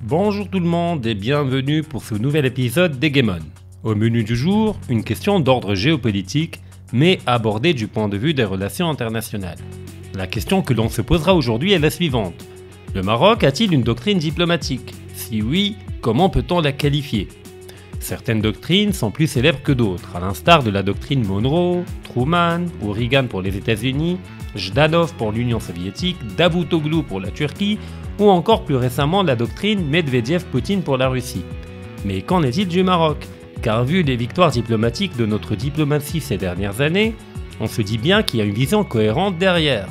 Bonjour tout le monde et bienvenue pour ce nouvel épisode d'Hegemon. Au menu du jour, une question d'ordre géopolitique, mais abordée du point de vue des relations internationales. La question que l'on se posera aujourd'hui est la suivante. Le Maroc a-t-il une doctrine diplomatique? Si oui, comment peut-on la qualifier? Certaines doctrines sont plus célèbres que d'autres, à l'instar de la doctrine Monroe, Truman ou Reagan pour les États-Unis, Jdanov pour l'Union soviétique, Davutoglu pour la Turquie, ou encore plus récemment la doctrine Medvedev-Poutine pour la Russie. Mais qu'en est-il du Maroc? Car vu les victoires diplomatiques de notre diplomatie ces dernières années, on se dit bien qu'il y a une vision cohérente derrière.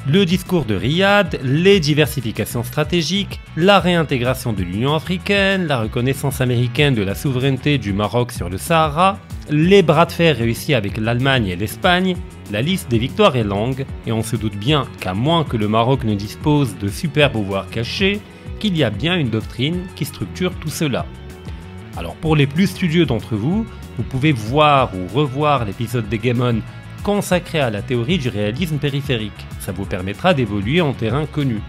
Le discours de Riyad, les diversifications stratégiques, la réintégration de l'Union africaine, la reconnaissance américaine de la souveraineté du Maroc sur le Sahara, les bras de fer réussis avec l'Allemagne et l'Espagne, la liste des victoires est longue et on se doute bien qu'à moins que le Maroc ne dispose de super pouvoirs cachés, qu'il y a bien une doctrine qui structure tout cela. Alors pour les plus studieux d'entre vous, vous pouvez voir ou revoir l'épisode d'Hegemon consacré à la théorie du réalisme périphérique, ça vous permettra d'évoluer en terrain connu.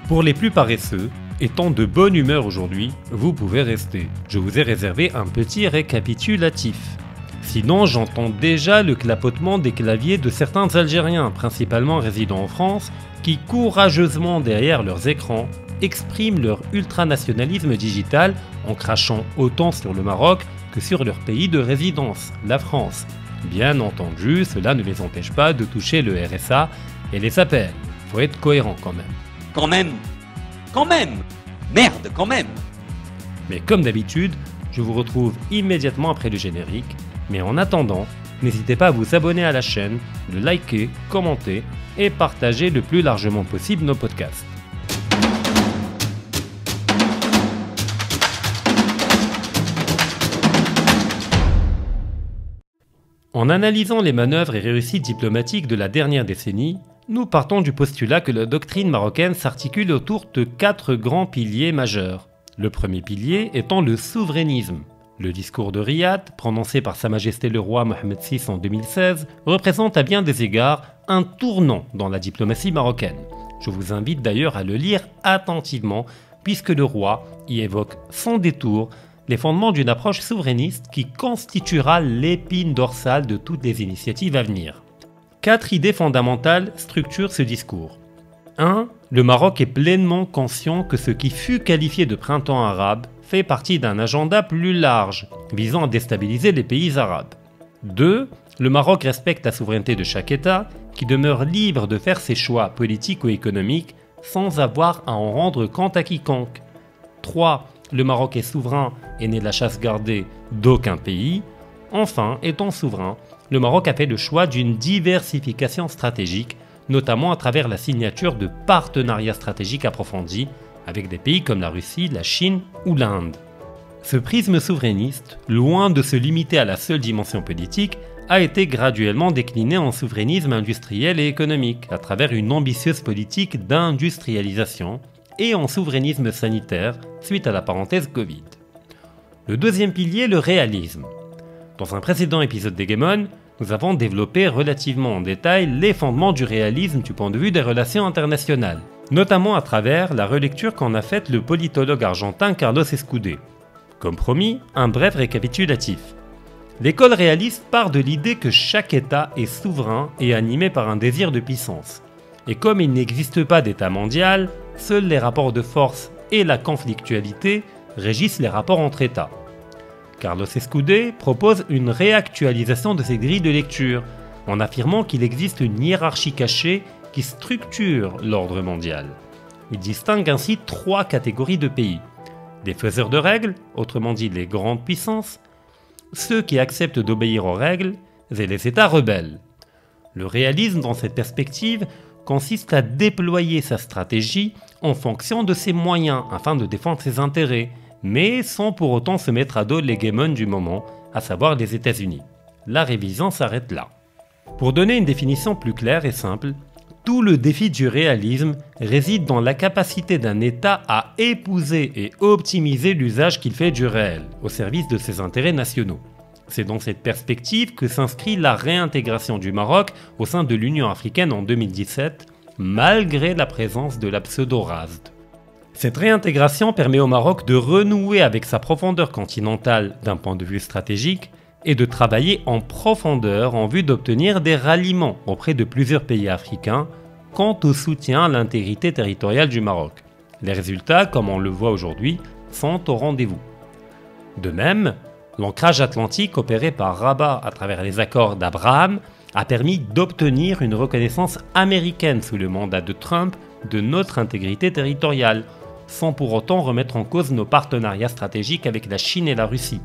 Pour les plus paresseux, étant de bonne humeur aujourd'hui, vous pouvez rester, je vous ai réservé un petit récapitulatif. Sinon, j'entends déjà le clapotement des claviers de certains Algériens, principalement résidant en France, qui courageusement derrière leurs écrans expriment leur ultranationalisme digital en crachant autant sur le Maroc que sur leur pays de résidence, la France. Bien entendu, cela ne les empêche pas de toucher le RSA et les appels. Faut être cohérent quand même. Quand même Merde, quand même. Mais comme d'habitude, je vous retrouve immédiatement après le générique. Mais en attendant, n'hésitez pas à vous abonner à la chaîne, de liker, commenter et partager le plus largement possible nos podcasts. En analysant les manœuvres et réussites diplomatiques de la dernière décennie, nous partons du postulat que la doctrine marocaine s'articule autour de 4 grands piliers majeurs. Le premier pilier étant le souverainisme. Le discours de Riyad, prononcé par Sa Majesté le Roi Mohammed VI en 2016, représente à bien des égards un tournant dans la diplomatie marocaine. Je vous invite d'ailleurs à le lire attentivement, puisque le roi y évoque sans détour les fondements d'une approche souverainiste qui constituera l'épine dorsale de toutes les initiatives à venir. 4 idées fondamentales structurent ce discours. 1. Le Maroc est pleinement conscient que ce qui fut qualifié de printemps arabe fait partie d'un agenda plus large, visant à déstabiliser les pays arabes. 2. Le Maroc respecte la souveraineté de chaque État, qui demeure libre de faire ses choix politiques ou économiques sans avoir à en rendre compte à quiconque. 3. Le Maroc est souverain et n'est la chasse gardée d'aucun pays. Enfin, étant souverain, le Maroc a fait le choix d'une diversification stratégique, notamment à travers la signature de partenariats stratégiques approfondis avec des pays comme la Russie, la Chine ou l'Inde. Ce prisme souverainiste, loin de se limiter à la seule dimension politique, a été graduellement décliné en souverainisme industriel et économique, à travers une ambitieuse politique d'industrialisation, et en souverainisme sanitaire, suite à la parenthèse Covid. Le deuxième pilier, le réalisme. Dans un précédent épisode d'Hegemon, nous avons développé relativement en détail les fondements du réalisme du point de vue des relations internationales, notamment à travers la relecture qu'en a faite le politologue argentin Carlos Escudé. Comme promis, un bref récapitulatif. L'école réaliste part de l'idée que chaque État est souverain et animé par un désir de puissance. Et comme il n'existe pas d'État mondial, seuls les rapports de force et la conflictualité régissent les rapports entre États. Carlos Escudé propose une réactualisation de ces grilles de lecture, en affirmant qu'il existe une hiérarchie cachée qui structure l'ordre mondial. Il distingue ainsi 3 catégories de pays. Des faiseurs de règles, autrement dit les grandes puissances, ceux qui acceptent d'obéir aux règles, et les États rebelles. Le réalisme dans cette perspective consiste à déployer sa stratégie en fonction de ses moyens afin de défendre ses intérêts, mais sans pour autant se mettre à dos l'hégémon du moment, à savoir les États-Unis. La révision s'arrête là. Pour donner une définition plus claire et simple, tout le défi du réalisme réside dans la capacité d'un État à épouser et optimiser l'usage qu'il fait du réel, au service de ses intérêts nationaux. C'est dans cette perspective que s'inscrit la réintégration du Maroc au sein de l'Union africaine en 2017, malgré la présence de la pseudo-RASD. Cette réintégration permet au Maroc de renouer avec sa profondeur continentale d'un point de vue stratégique et de travailler en profondeur en vue d'obtenir des ralliements auprès de plusieurs pays africains quant au soutien à l'intégrité territoriale du Maroc. Les résultats, comme on le voit aujourd'hui, sont au rendez-vous. De même, l'ancrage atlantique opéré par Rabat à travers les accords d'Abraham a permis d'obtenir une reconnaissance américaine sous le mandat de Trump de notre intégrité territoriale, sans pour autant remettre en cause nos partenariats stratégiques avec la Chine et la Russie.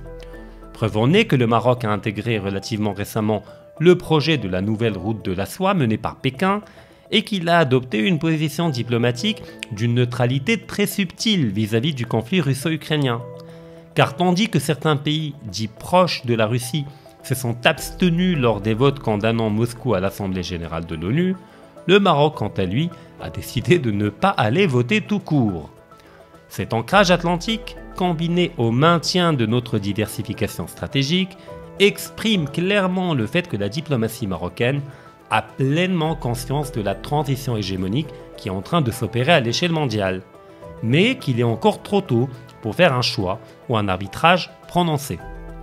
Preuve en est que le Maroc a intégré relativement récemment le projet de la nouvelle route de la soie menée par Pékin et qu'il a adopté une position diplomatique d'une neutralité très subtile vis-à-vis du conflit russo-ukrainien. Car tandis que certains pays dits proches de la Russie se sont abstenus lors des votes condamnant Moscou à l'Assemblée générale de l'ONU, le Maroc, quant à lui, a décidé de ne pas aller voter tout court. Cet ancrage atlantique, combiné au maintien de notre diversification stratégique, exprime clairement le fait que la diplomatie marocaine a pleinement conscience de la transition hégémonique qui est en train de s'opérer à l'échelle mondiale, mais qu'il est encore trop tôt pour faire un choix ou un arbitrage prononcé.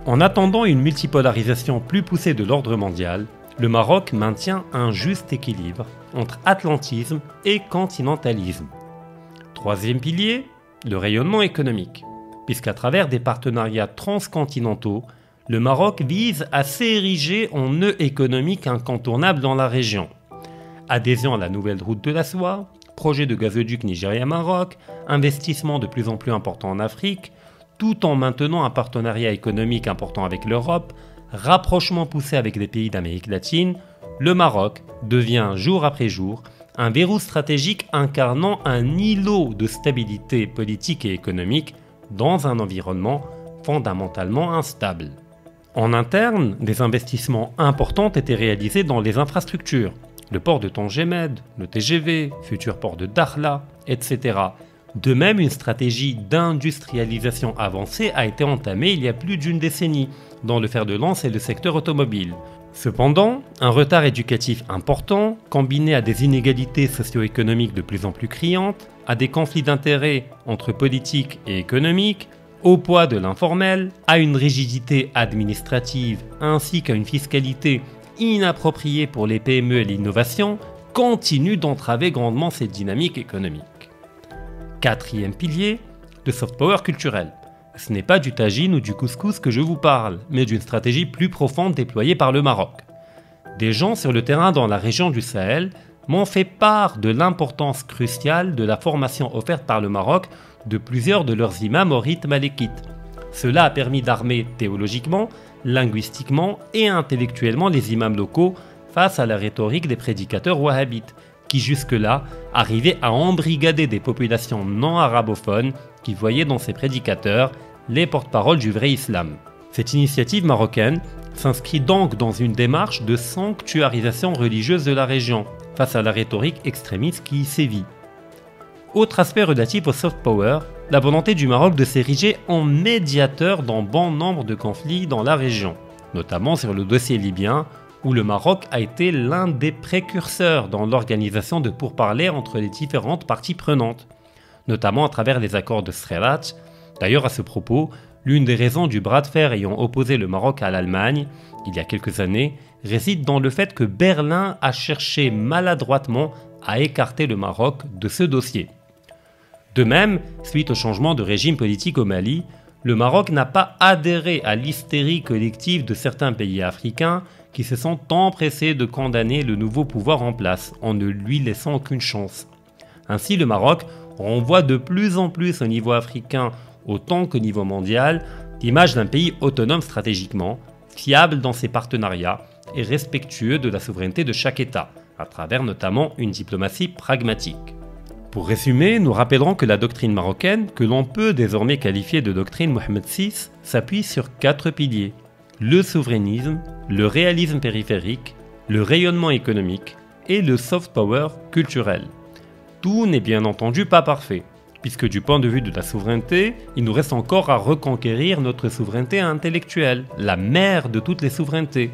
En attendant une multipolarisation plus poussée de l'ordre mondial, le Maroc maintient un juste équilibre entre atlantisme et continentalisme. Troisième pilier, le rayonnement économique, puisqu'à travers des partenariats transcontinentaux, le Maroc vise à s'ériger en nœud économique incontournable dans la région. Adhésion à la nouvelle route de la soie, projet de gazoduc Nigeria-Maroc, investissement de plus en plus important en Afrique, tout en maintenant un partenariat économique important avec l'Europe, rapprochement poussé avec les pays d'Amérique latine, le Maroc devient jour après jour un verrou stratégique incarnant un îlot de stabilité politique et économique dans un environnement fondamentalement instable. En interne, des investissements importants étaient réalisés dans les infrastructures, le port de Tangemed, le TGV, futur port de Dakhla, etc. De même, une stratégie d'industrialisation avancée a été entamée il y a plus d'une décennie dans le fer de lance et le secteur automobile. Cependant, un retard éducatif important, combiné à des inégalités socio-économiques de plus en plus criantes, à des conflits d'intérêts entre politique et économique, au poids de l'informel, à une rigidité administrative ainsi qu'à une fiscalité inappropriée pour les PME et l'innovation, continue d'entraver grandement cette dynamique économique. Quatrième pilier, le soft power culturel. Ce n'est pas du tagine ou du couscous que je vous parle, mais d'une stratégie plus profonde déployée par le Maroc. Des gens sur le terrain dans la région du Sahel m'ont fait part de l'importance cruciale de la formation offerte par le Maroc de plusieurs de leurs imams au rite malékite. Cela a permis d'armer théologiquement, linguistiquement et intellectuellement les imams locaux face à la rhétorique des prédicateurs wahhabites, qui jusque-là arrivaient à embrigader des populations non arabophones qui voyaient dans ces prédicateurs les porte-paroles du vrai islam. Cette initiative marocaine s'inscrit donc dans une démarche de sanctuarisation religieuse de la région face à la rhétorique extrémiste qui y sévit. Autre aspect relatif au soft power, la volonté du Maroc de s'ériger en médiateur dans bon nombre de conflits dans la région, notamment sur le dossier libyen, où le Maroc a été l'un des précurseurs dans l'organisation de pourparlers entre les différentes parties prenantes, notamment à travers les accords de Srerat. D'ailleurs, à ce propos, l'une des raisons du bras de fer ayant opposé le Maroc à l'Allemagne, il y a quelques années, réside dans le fait que Berlin a cherché maladroitement à écarter le Maroc de ce dossier. De même, suite au changement de régime politique au Mali, le Maroc n'a pas adhéré à l'hystérie collective de certains pays africains qui se sont empressés de condamner le nouveau pouvoir en place en ne lui laissant aucune chance. Ainsi, le Maroc renvoie de plus en plus au niveau africain autant qu'au niveau mondial l'image d'un pays autonome stratégiquement, fiable dans ses partenariats et respectueux de la souveraineté de chaque État, à travers notamment une diplomatie pragmatique. Pour résumer, nous rappellerons que la doctrine marocaine, que l'on peut désormais qualifier de doctrine Mohamed VI, s'appuie sur 4 piliers: le souverainisme, le réalisme périphérique, le rayonnement économique et le soft power culturel. Tout n'est bien entendu pas parfait, puisque du point de vue de la souveraineté, il nous reste encore à reconquérir notre souveraineté intellectuelle, la mère de toutes les souverainetés.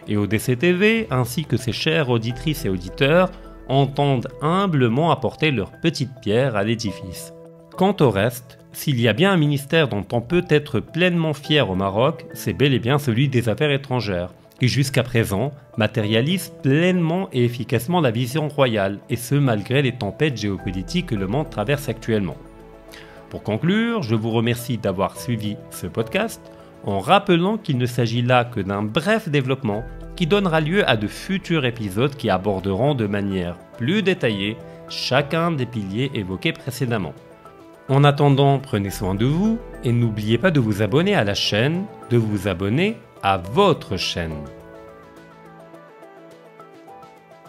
Et ODC TV, ainsi que ses chères auditrices et auditeurs, entendent humblement apporter leur petite pierre à l'édifice. Quant au reste, s'il y a bien un ministère dont on peut être pleinement fier au Maroc, c'est bel et bien celui des Affaires étrangères, qui jusqu'à présent matérialise pleinement et efficacement la vision royale, et ce malgré les tempêtes géopolitiques que le monde traverse actuellement. Pour conclure, je vous remercie d'avoir suivi ce podcast, en rappelant qu'il ne s'agit là que d'un bref développement qui donnera lieu à de futurs épisodes qui aborderont de manière plus détaillée chacun des piliers évoqués précédemment. En attendant, prenez soin de vous et n'oubliez pas de vous abonner à la chaîne, de vous abonner à votre chaîne.